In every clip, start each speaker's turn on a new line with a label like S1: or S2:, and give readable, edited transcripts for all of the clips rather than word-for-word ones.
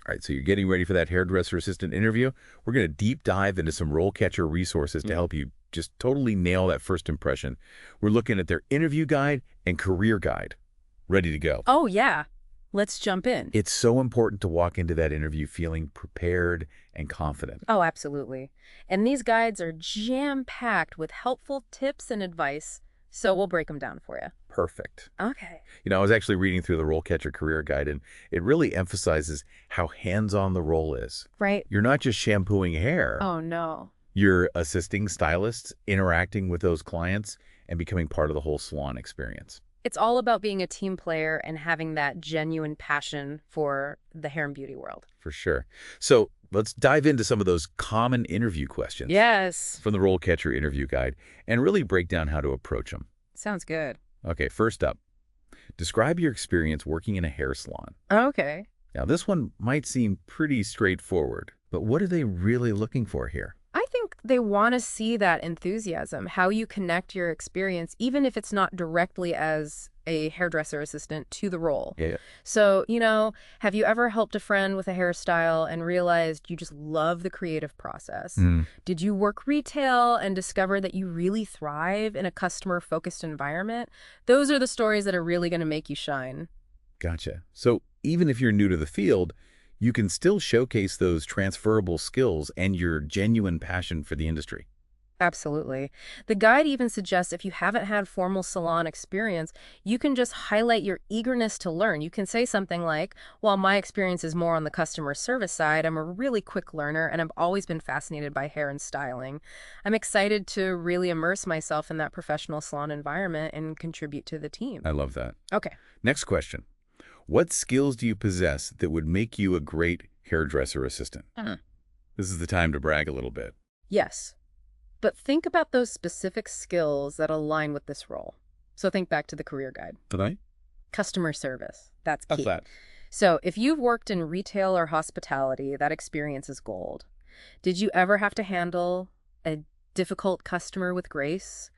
S1: All right, so you're getting ready for that hairdresser assistant interview. We're going to deep dive into some RoleCatcher resources to help you just totally nail that first impression. We're looking at their interview guide and career guide. Ready to go.
S2: Oh, yeah. Let's jump in.
S1: It's so important to walk into that interview feeling prepared and confident.
S2: Oh, absolutely. And these guides are jam-packed with helpful tips and advice, so we'll break them down for you.
S1: Perfect.
S2: Okay.
S1: I was actually reading through the RoleCatcher Career Guide, and it really emphasizes how hands-on the role is.
S2: Right.
S1: You're not just shampooing hair.
S2: Oh, no.
S1: You're assisting stylists, interacting with those clients, and becoming part of the whole salon experience.
S2: It's all about being a team player and having that genuine passion for the hair and beauty world.
S1: For sure. So let's dive into some of those common interview questions
S2: Yes.
S1: from the RoleCatcher Interview Guide and really break down how to approach them.
S2: Sounds good.
S1: Okay, first up, describe your experience working in a hair salon.
S2: Okay.
S1: Now, this one might seem pretty straightforward, but what are they really looking for here?
S2: I think they want to see that enthusiasm, how you connect your experience, even if it's not directly as a hairdresser assistant to the role.
S1: Yeah.
S2: So, have you ever helped a friend with a hairstyle and realized you just love the creative process? Did you work retail and discover that you really thrive in a customer-focused environment? Those are the stories that are really going to make you shine.
S1: Gotcha. So even if you're new to the field, you can still showcase those transferable skills and your genuine passion for the industry.
S2: Absolutely. The guide even suggests if you haven't had formal salon experience, you can just highlight your eagerness to learn. You can say something like, while my experience is more on the customer service side, I'm a really quick learner and I've always been fascinated by hair and styling. I'm excited to really immerse myself in that professional salon environment and contribute to the team.
S1: I love that.
S2: Okay.
S1: Next question. What skills do you possess that would make you a great hairdresser assistant? This is the time to brag a little bit.
S2: Yes. But think about those specific skills that align with this role. So think back to the career guide.
S1: Right?
S2: Customer service. That's key.
S1: How's that?
S2: So if you've worked in retail or hospitality, that experience is gold. Did you ever have to handle a difficult customer with grace?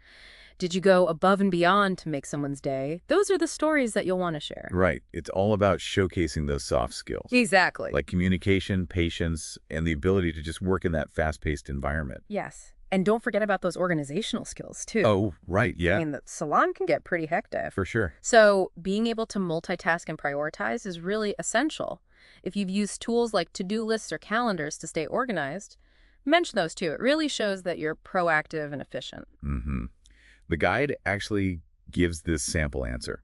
S2: Did you go above and beyond to make someone's day? Those are the stories that you'll want to share.
S1: Right. It's all about showcasing those soft skills.
S2: Exactly.
S1: Like communication, patience, and the ability to just work in that fast-paced environment.
S2: Yes. And don't forget about those organizational skills, too.
S1: Oh, right. Yeah.
S2: I mean, the salon can get pretty hectic.
S1: For sure.
S2: So being able to multitask and prioritize is really essential. If you've used tools like to-do lists or calendars to stay organized, mention those too. It really shows that you're proactive and efficient.
S1: The guide actually gives this sample answer.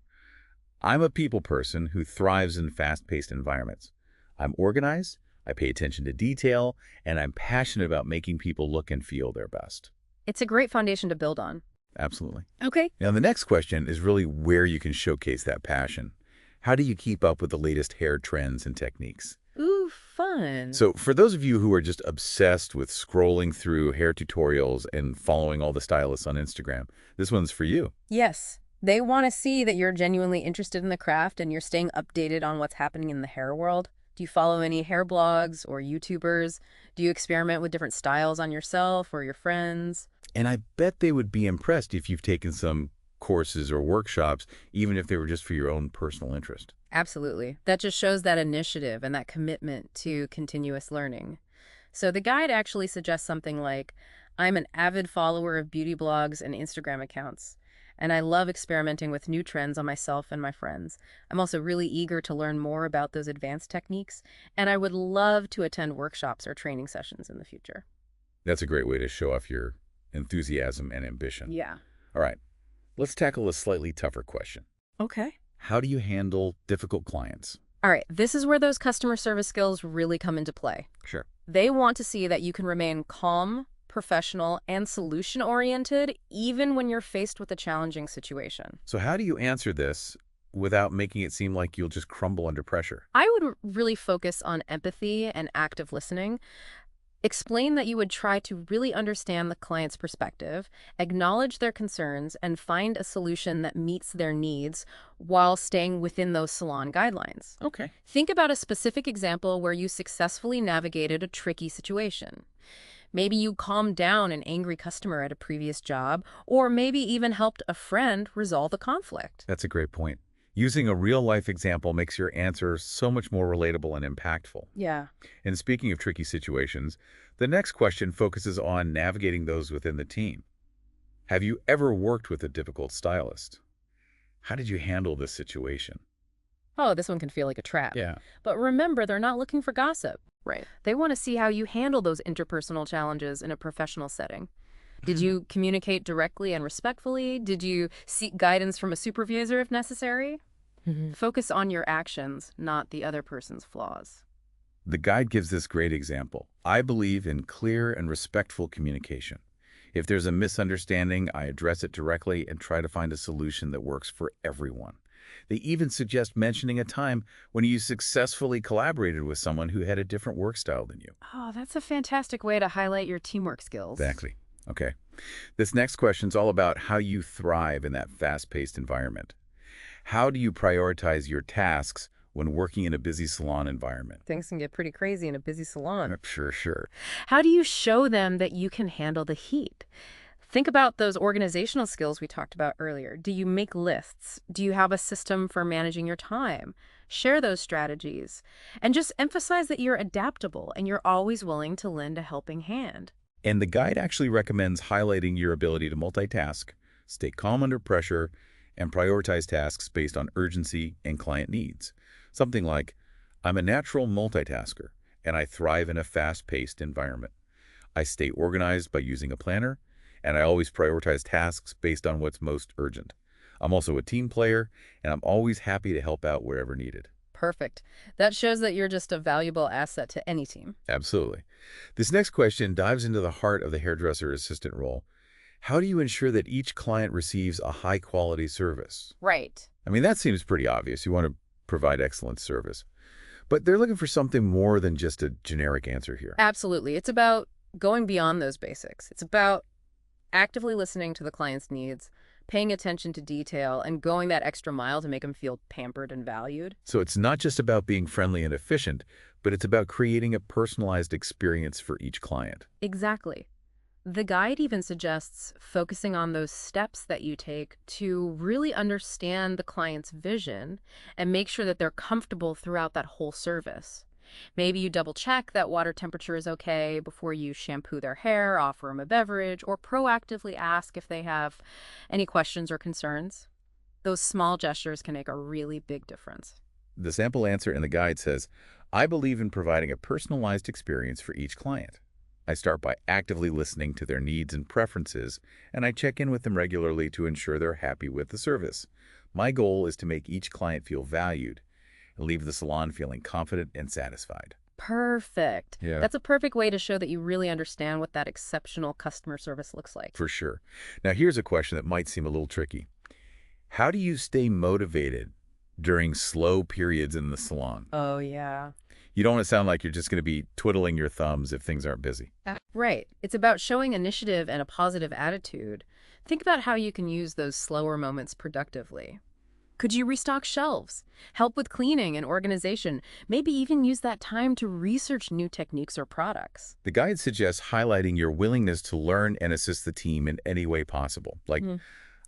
S1: I'm a people person who thrives in fast-paced environments. I'm organized, I pay attention to detail, and I'm passionate about making people look and feel their best.
S2: It's a great foundation to build on.
S1: Absolutely.
S2: Okay.
S1: Now, the next question is really where you can showcase that passion. How do you keep up with the latest hair trends and techniques?
S2: Ooh, fun.
S1: So for those of you who are just obsessed with scrolling through hair tutorials and following all the stylists on Instagram, this one's for you.
S2: Yes. They want to see that you're genuinely interested in the craft and you're staying updated on what's happening in the hair world. Do you follow any hair blogs or YouTubers? Do you experiment with different styles on yourself or your friends?
S1: And I bet they would be impressed if you've taken some courses or workshops, even if they were just for your own personal interest.
S2: Absolutely. That just shows that initiative and that commitment to continuous learning. So the guide actually suggests something like, I'm an avid follower of beauty blogs and Instagram accounts, and I love experimenting with new trends on myself and my friends. I'm also really eager to learn more about those advanced techniques, and I would love to attend workshops or training sessions in the future.
S1: That's a great way to show off your enthusiasm and ambition.
S2: Yeah.
S1: All right, let's tackle a slightly tougher question.
S2: Okay.
S1: How do you handle difficult clients?
S2: All right, this is where those customer service skills really come into play.
S1: Sure.
S2: They want to see that you can remain calm, professional, and solution-oriented, even when you're faced with a challenging situation.
S1: So how do you answer this without making it seem like you'll just crumble under pressure?
S2: I would really focus on empathy and active listening. Explain that you would try to really understand the client's perspective, acknowledge their concerns, and find a solution that meets their needs while staying within those salon guidelines.
S1: Okay.
S2: Think about a specific example where you successfully navigated a tricky situation. Maybe you calmed down an angry customer at a previous job, or maybe even helped a friend resolve a conflict.
S1: That's a great point. Using a real-life example makes your answer so much more relatable and impactful.
S2: Yeah.
S1: And speaking of tricky situations, the next question focuses on navigating those within the team. Have you ever worked with a difficult stylist? How did you handle this situation?
S2: Oh, this one can feel like a trap.
S1: Yeah.
S2: But remember, they're not looking for gossip.
S3: Right.
S2: They want to see how you handle those interpersonal challenges in a professional setting. Did you communicate directly and respectfully? Did you seek guidance from a supervisor if necessary? Focus on your actions, not the other person's flaws.
S1: The guide gives this great example. I believe in clear and respectful communication. If there's a misunderstanding, I address it directly and try to find a solution that works for everyone. They even suggest mentioning a time when you successfully collaborated with someone who had a different work style than you.
S2: Oh, that's a fantastic way to highlight your teamwork skills.
S1: Exactly. Okay. This next question is all about how you thrive in that fast-paced environment. How do you prioritize your tasks when working in a busy salon environment?
S2: Things can get pretty crazy in a busy salon.
S1: Sure.
S2: How do you show them that you can handle the heat? Think about those organizational skills we talked about earlier. Do you make lists? Do you have a system for managing your time? Share those strategies. And just emphasize that you're adaptable and you're always willing to lend a helping hand.
S1: And the guide actually recommends highlighting your ability to multitask, stay calm under pressure, and prioritize tasks based on urgency and client needs. Something like, I'm a natural multitasker, and I thrive in a fast-paced environment. I stay organized by using a planner, and I always prioritize tasks based on what's most urgent. I'm also a team player, and I'm always happy to help out wherever needed.
S2: Perfect. That shows that you're just a valuable asset to any team.
S1: Absolutely. This next question dives into the heart of the hairdresser assistant role. How do you ensure that each client receives a high-quality service?
S2: Right.
S1: I mean, that seems pretty obvious. You want to provide excellent service. But they're looking for something more than just a generic answer here.
S2: Absolutely. It's about going beyond those basics. It's about actively listening to the client's needs, paying attention to detail, and going that extra mile to make them feel pampered and valued.
S1: So it's not just about being friendly and efficient, but it's about creating a personalized experience for each client.
S2: Exactly. The guide even suggests focusing on those steps that you take to really understand the client's vision and make sure that they're comfortable throughout that whole service. Maybe you double check that water temperature is okay before you shampoo their hair, offer them a beverage, or proactively ask if they have any questions or concerns. Those small gestures can make a really big difference.
S1: The sample answer in the guide says, I believe in providing a personalized experience for each client. I start by actively listening to their needs and preferences, and I check in with them regularly to ensure they're happy with the service. My goal is to make each client feel valued and leave the salon feeling confident and satisfied.
S2: Perfect.
S1: Yeah.
S2: That's a perfect way to show that you really understand what that exceptional customer service looks like.
S1: For sure. Now, here's a question that might seem a little tricky. How do you stay motivated during slow periods in the salon?
S2: Oh, yeah.
S1: You don't want to sound like you're just going to be twiddling your thumbs if things aren't busy.
S2: Right. It's about showing initiative and a positive attitude. Think about how you can use those slower moments productively. Could you restock shelves, help with cleaning and organization, maybe even use that time to research new techniques or products?
S1: The guide suggests highlighting your willingness to learn and assist the team in any way possible. Like,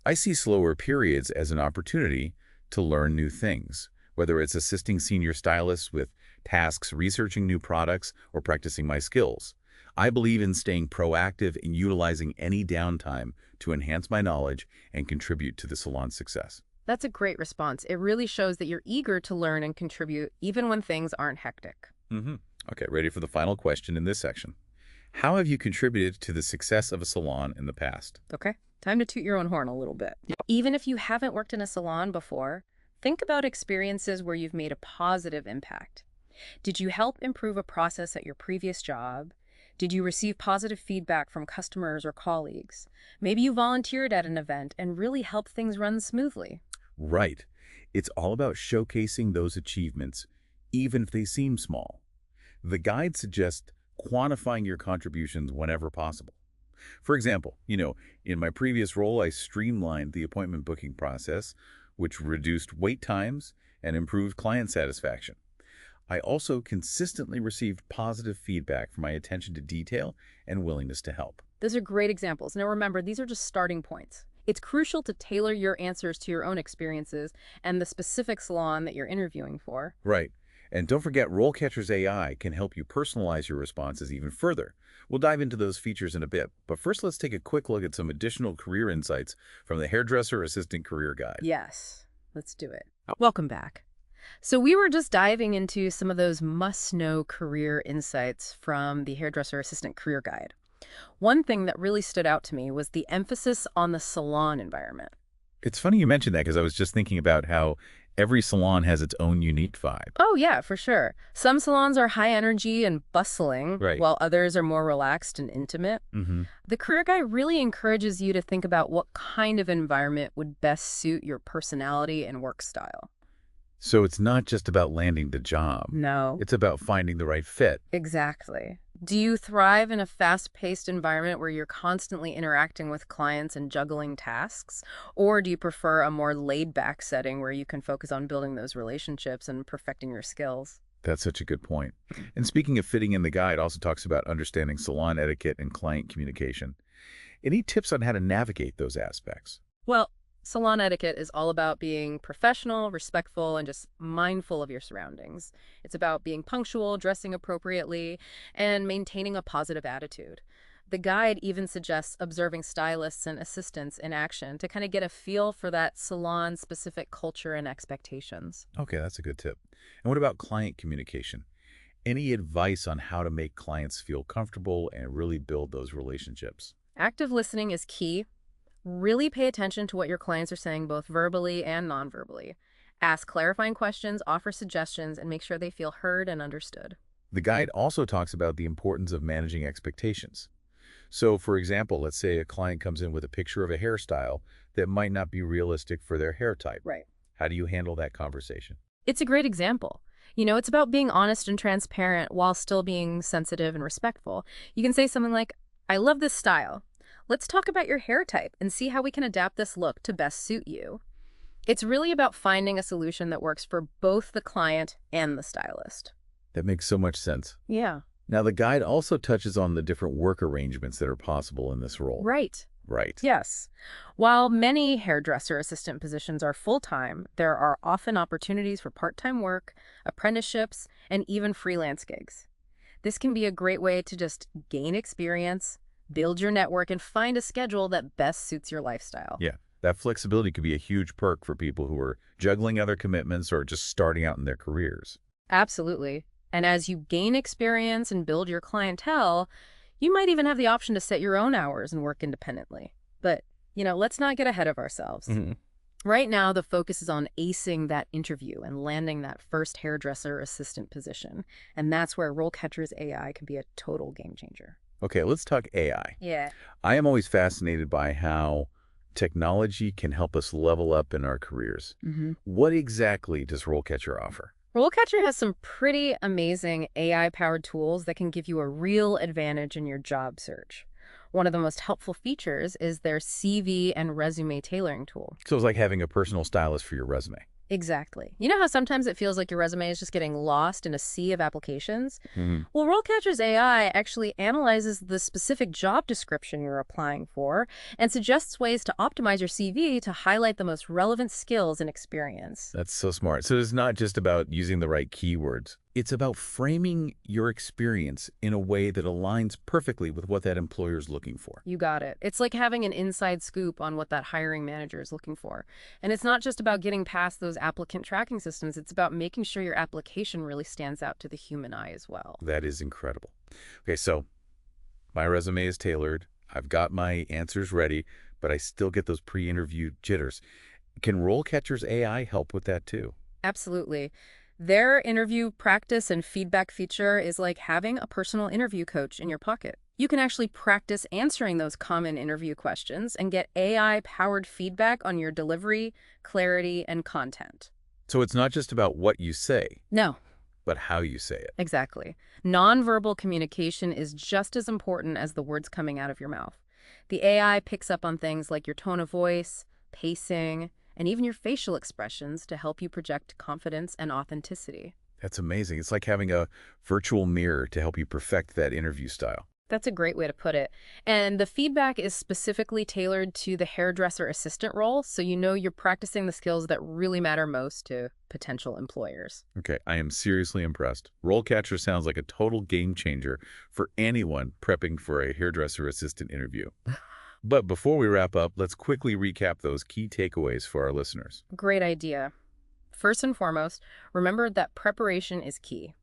S1: I see slower periods as an opportunity to learn new things, whether it's assisting senior stylists with tasks, researching new products, or practicing my skills. I believe in staying proactive and utilizing any downtime to enhance my knowledge and contribute to the salon's success.
S2: That's a great response. It really shows that you're eager to learn and contribute even when things aren't hectic.
S1: Okay, ready for the final question in this section. How have you contributed to the success of a salon in the past?
S2: Okay, time to toot your own horn a little bit. Even if you haven't worked in a salon before, think about experiences where you've made a positive impact. Did you help improve a process at your previous job? Did you receive positive feedback from customers or colleagues? Maybe you volunteered at an event and really helped things run smoothly.
S1: Right. It's all about showcasing those achievements, even if they seem small. The guide suggests quantifying your contributions whenever possible. For example, in my previous role, I streamlined the appointment booking process, which reduced wait times and improved client satisfaction. I also consistently received positive feedback for my attention to detail and willingness to help.
S2: Those are great examples. Now remember, these are just starting points. It's crucial to tailor your answers to your own experiences and the specific salon that you're interviewing for.
S1: Right. And don't forget, RoleCatcher's AI can help you personalize your responses even further. We'll dive into those features in a bit, but first let's take a quick look at some additional career insights from the Hairdresser Assistant Career Guide.
S2: Yes, let's do it. Welcome back. So we were just diving into some of those must-know career insights from the Hairdresser Assistant Career Guide. One thing that really stood out to me was the emphasis on the salon environment.
S1: It's funny you mentioned that because I was just thinking about how every salon has its own unique vibe.
S2: Oh, yeah, for sure. Some salons are high energy and bustling,
S1: Right.
S2: while others are more relaxed and intimate.
S1: Mm-hmm.
S2: The career guide really encourages you to think about what kind of environment would best suit your personality and work style.
S1: So it's not just about landing the job.
S2: No.
S1: It's about finding the right fit.
S2: Exactly. Do you thrive in a fast-paced environment where you're constantly interacting with clients and juggling tasks? Or do you prefer a more laid-back setting where you can focus on building those relationships and perfecting your skills?
S1: That's such a good point. And speaking of fitting in, the guide also talks about understanding salon etiquette and client communication. Any tips on how to navigate those aspects?
S2: Well, salon etiquette is all about being professional, respectful, and just mindful of your surroundings. It's about being punctual, dressing appropriately, and maintaining a positive attitude. The guide even suggests observing stylists and assistants in action to kind of get a feel for that salon-specific culture and expectations.
S1: Okay, that's a good tip. And what about client communication? Any advice on how to make clients feel comfortable and really build those relationships?
S2: Active listening is key. Really pay attention to what your clients are saying both verbally and non-verbally. Ask clarifying questions, offer suggestions, and make sure they feel heard and understood.
S1: The guide also talks about the importance of managing expectations. So, for example, let's say a client comes in with a picture of a hairstyle that might not be realistic for their hair type.
S2: Right.
S1: How do you handle that conversation?
S2: It's a great example. It's about being honest and transparent while still being sensitive and respectful. You can say something like, I love this style. Let's talk about your hair type and see how we can adapt this look to best suit you. It's really about finding a solution that works for both the client and the stylist.
S1: That makes so much sense.
S2: Yeah.
S1: Now, the guide also touches on the different work arrangements that are possible in this role.
S2: Right.
S1: Right.
S2: Yes. While many hairdresser assistant positions are full-time, there are often opportunities for part-time work, apprenticeships, and even freelance gigs. This can be a great way to just gain experience, build your network, and find a schedule that best suits your lifestyle.
S1: Yeah. That flexibility could be a huge perk for people who are juggling other commitments or just starting out in their careers.
S2: Absolutely. And as you gain experience and build your clientele, you might even have the option to set your own hours and work independently. But, let's not get ahead of ourselves.
S1: Mm-hmm.
S2: Right now, the focus is on acing that interview and landing that first hairdresser assistant position. And that's where RoleCatcher's AI can be a total game changer.
S1: Okay, let's talk AI.
S2: Yeah.
S1: I am always fascinated by how technology can help us level up in our careers.
S2: Mm-hmm.
S1: What exactly does RoleCatcher offer?
S2: RoleCatcher has some pretty amazing AI-powered tools that can give you a real advantage in your job search. One of the most helpful features is their CV and resume tailoring tool.
S1: So it's like having a personal stylist for your resume.
S2: Exactly. You know how sometimes it feels like your resume is just getting lost in a sea of applications?
S1: Mm-hmm.
S2: Well, RoleCatcher's AI actually analyzes the specific job description you're applying for and suggests ways to optimize your CV to highlight the most relevant skills and experience.
S1: That's so smart. So it's not just about using the right keywords. It's about framing your experience in a way that aligns perfectly with what that employer is looking for.
S2: You got it. It's like having an inside scoop on what that hiring manager is looking for. And it's not just about getting past those applicant tracking systems. It's about making sure your application really stands out to the human eye as well.
S1: That is incredible. Okay, so my resume is tailored. I've got my answers ready, but I still get those pre-interview jitters. Can RoleCatcher's AI help with that too?
S2: Absolutely. Their interview practice and feedback feature is like having a personal interview coach in your pocket. You can actually practice answering those common interview questions and get AI-powered feedback on your delivery, clarity, and content.
S1: So it's not just about what you say,
S2: No,
S1: but how you say it.
S2: exactly. Nonverbal communication is just as important as the words coming out of your mouth. The AI picks up on things like your tone of voice, pacing, and even your facial expressions to help you project confidence and authenticity.
S1: That's amazing. It's like having a virtual mirror to help you perfect that interview style.
S2: That's a great way to put it. And the feedback is specifically tailored to the hairdresser assistant role, so you know you're practicing the skills that really matter most to potential employers.
S1: Okay, I am seriously impressed. RoleCatcher sounds like a total game changer for anyone prepping for a hairdresser assistant interview. But before we wrap up, let's quickly recap those key takeaways for our listeners.
S2: Great idea. First and foremost, remember that preparation is key.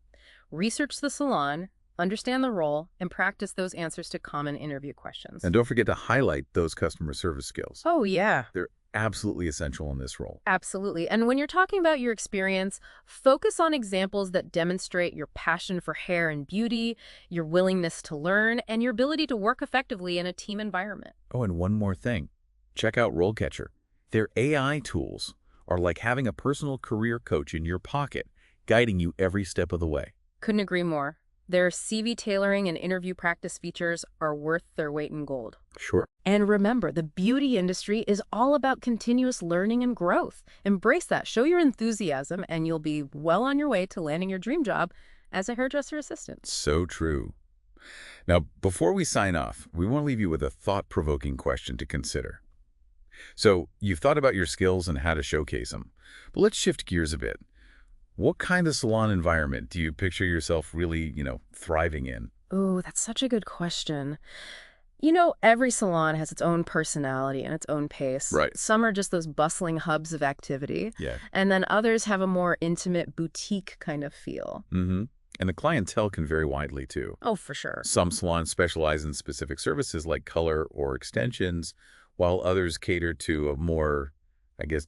S2: Research the salon, understand the role, and practice those answers to common interview questions.
S1: And don't forget to highlight those customer service skills.
S2: Oh, yeah.
S1: They're absolutely essential in this role.
S2: Absolutely. And when you're talking about your experience, focus on examples that demonstrate your passion for hair and beauty, your willingness to learn, and your ability to work effectively in a team environment.
S1: Oh, and one more thing. Check out RoleCatcher. Their AI tools are like having a personal career coach in your pocket, guiding you every step of the way.
S2: Couldn't agree more. Their CV tailoring and interview practice features are worth their weight in gold.
S1: Sure.
S2: And remember, the beauty industry is all about continuous learning and growth. Embrace that, show your enthusiasm, and you'll be well on your way to landing your dream job as a hairdresser assistant.
S1: So true. Now, before we sign off, we want to leave you with a thought-provoking question to consider. So, you've thought about your skills and how to showcase them. But let's shift gears a bit. What kind of salon environment do you picture yourself really, thriving in?
S2: Oh, that's such a good question. You know, every salon has its own personality and its own pace.
S1: Right.
S2: Some are just those bustling hubs of activity.
S1: Yeah.
S2: And then others have a more intimate boutique kind of feel.
S1: Mm-hmm. And the clientele can vary widely, too.
S2: Oh, for sure.
S1: Some salons specialize in specific services like color or extensions, while others cater to a more,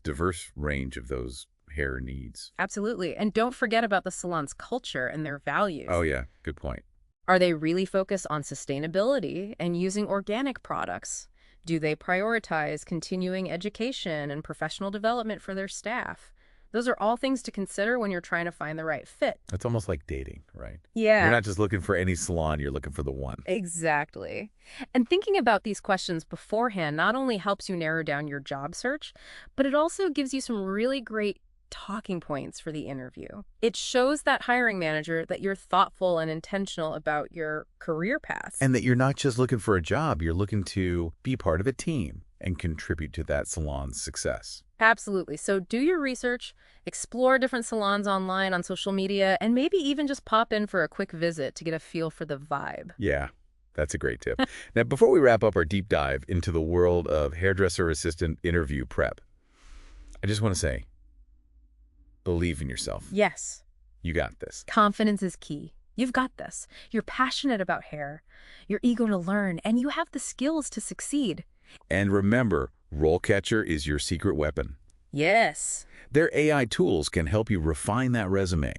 S1: diverse range of those hair needs.
S2: Absolutely. And don't forget about the salon's culture and their values.
S1: Oh, yeah. Good point.
S2: Are they really focused on sustainability and using organic products? Do they prioritize continuing education and professional development for their staff? Those are all things to consider when you're trying to find the right fit.
S1: It's almost like dating, right?
S2: Yeah.
S1: You're not just looking for any salon, you're looking for the one.
S2: Exactly. And thinking about these questions beforehand not only helps you narrow down your job search, but it also gives you some really great talking points for the interview. It shows that hiring manager that you're thoughtful and intentional about your career path.
S1: And that you're not just looking for a job, you're looking to be part of a team and contribute to that salon's success.
S2: Absolutely. So do your research, explore different salons online on social media, and maybe even just pop in for a quick visit to get a feel for the vibe.
S1: Yeah, that's a great tip. Now, before we wrap up our deep dive into the world of hairdresser assistant interview prep, I just want to say, believe in yourself.
S2: Yes.
S1: You got this.
S2: Confidence is key. You've got this. You're passionate about hair. You're eager to learn, and you have the skills to succeed.
S1: And remember, RoleCatcher is your secret weapon.
S2: Yes.
S1: Their AI tools can help you refine that resume,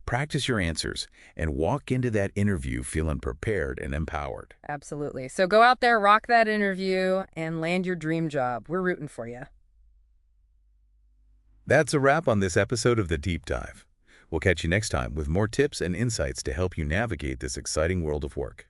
S1: practice your answers, and walk into that interview feeling prepared and empowered.
S2: Absolutely. So go out there, rock that interview, and land your dream job. We're rooting for you.
S1: That's a wrap on this episode of The Deep Dive. We'll catch you next time with more tips and insights to help you navigate this exciting world of work.